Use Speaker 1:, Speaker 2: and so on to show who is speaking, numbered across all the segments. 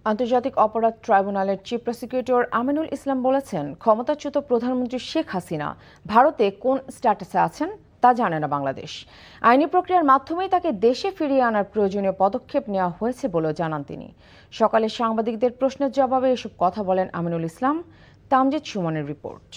Speaker 1: আন্তর্জাতিক অপরাধ ট্রাইব্যুনালের চিফ প্রসিকিউটর আমিনুল ইসলাম বলেছেন, ক্ষমতাচ্যুত প্রধানমন্ত্রী শেখ হাসিনা ভারতে কোন স্ট্যাটাসে আছেন তা জানে না বাংলাদেশ। আইনি প্রক্রিয়ার মাধ্যমেই তাকে দেশে ফিরিয়ে আনার প্রয়োজনীয় পদক্ষেপ নেওয়া হয়েছে বলেও জানান তিনি। সকালে সাংবাদিকদের প্রশ্নের জবাবে এসব কথা বলেন আমিনুল ইসলাম। তামজিদ সুমনের রিপোর্ট।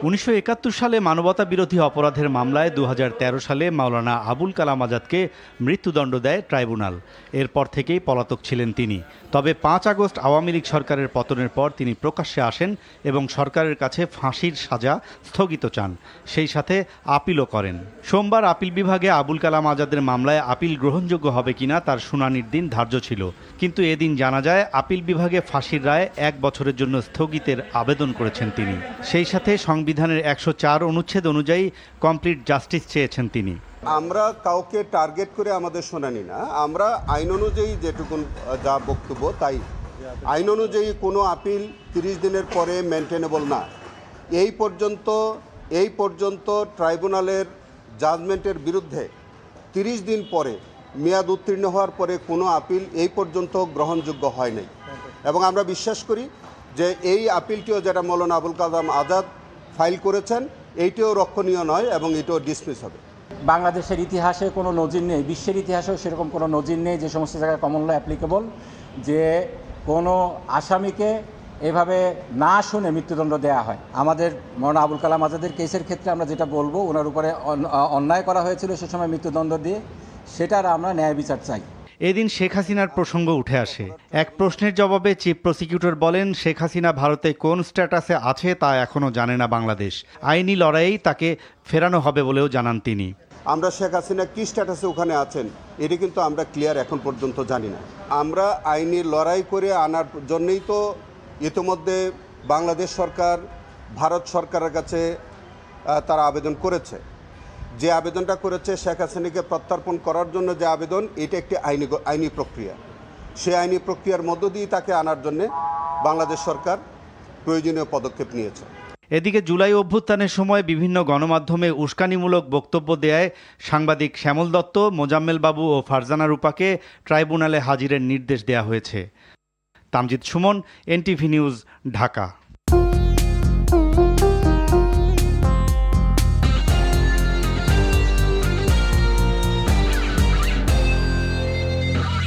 Speaker 2: 1971 সালে মানবতা বিরোধী অপরাধের মামলায় 2013 সালে মাওলানা আবুল কালাম আজাদকে মৃত্যুদণ্ড দেয় ট্রাইব্যুনাল। এরপর থেকেই পলাতক ছিলেন তিনি। তবে 5 আগস্ট আওয়ামী লীগ সরকারের পতনের পর তিনি প্রকাশ্যে আসেন এবং সরকারের কাছে ফাঁসির সাজা স্থগিত চান, সেই সাথে আপিলও করেন। সোমবার আপিল বিভাগে আবুল কালাম আজাদের মামলায় আপিল গ্রহণযোগ্য হবে কিনা তার শুনানির দিন ধার্য ছিল, কিন্তু এদিন জানা যায় আপিল বিভাগে ফাঁসির রায় 1 বছরের জন্য স্থগিতের আবেদন করেছেন তিনি। সেই সাথে সংবিধানের 104 অনুচ্ছেদ অনুযায়ী কমপ্লিট জাস্টিস চেয়েছেন তিনি।
Speaker 3: আমরা কাউকে টার্গেট করে আমাদের শুনানি না, আমরা আইন অনুযায়ী যেটুকুন যা বক্তব্য তাই। আইন অনুযায়ী কোনো আপিল 30 দিনের পরে মেনটেনেবল না। এই পর্যন্ত ট্রাইব্যুনালের জাজমেন্টের বিরুদ্ধে 30 দিন পরে মেয়াদ উত্তীর্ণ হওয়ার পরে কোনো আপিল এই পর্যন্ত গ্রহণযোগ্য হয় নাই। এবং আমরা বিশ্বাস করি যে এই আপিলটিও যেটা মাওলানা আবুল কালাম আজাদ ফাইল করেছেন এইটিও রক্ষণীয় নয় এবং এটিও ডিসমিস হবে।
Speaker 4: বাংলাদেশের ইতিহাসে কোনো নজির নেই, বিশ্বের ইতিহাসেও সেরকম কোনো নজির নেই যে সমস্ত জায়গায় কমন ল অ্যাপ্লিকেবল, যে কোনো আসামিকে এভাবে না শুনে মৃত্যুদণ্ড দেওয়া হয়। আমাদের মাওলানা আবুল কালাম আজাদের কেসের ক্ষেত্রে আমরা যেটা বলবো, ওনার উপরে অন্যায় করা হয়েছিল সে সময় মৃত্যুদণ্ড দিয়ে, সেটার আমরা ন্যায় বিচার চাই।
Speaker 2: এদিন শেখ হাসিনার প্রসঙ্গ উঠে আসে। এক প্রশ্নের জবাবে চিফ প্রসিকিউটর বলেন, শেখ হাসিনা ভারতে কোন স্ট্যাটাসে আছে তা এখনও জানে না বাংলাদেশ। আইনি লড়াইয়েই তাকে ফেরানো হবে বলেও জানান তিনি।
Speaker 3: আমরা শেখ হাসিনা কি স্ট্যাটাসে ওখানে আছেন এটি কিন্তু আমরা ক্লিয়ার এখন পর্যন্ত জানি না। আমরা আইনি লড়াই করে আনার জন্যই তো ইতিমধ্যে বাংলাদেশ সরকার ভারত সরকারের কাছে তারা আবেদন করেছে। যে আবেদনটা করেছে শেখ হাসিনাকে প্রত্যর্পণ করার জন্য, যে আবেদন, এটা একটি আইনি প্রক্রিয়া। সেই আইনি প্রক্রিয়ার মধ্য দিয়ে তাকে আনার জন্য বাংলাদেশ সরকার প্রয়োজনীয় পদক্ষেপ নিয়েছে।
Speaker 2: এদিকে জুলাই অভ্যুত্থানের সময় বিভিন্ন গণমাধ্যমে উস্কানিমূলক বক্তব্য দেয় সাংবাদিক শ্যামল দত্ত, মোজাম্মেল বাবু ও ফারজানা রূপাকে ট্রাইব্যুনালে হাজিরের নির্দেশ দেওয়া হয়েছে। Tamjid Suman, NTV news, Dhaka.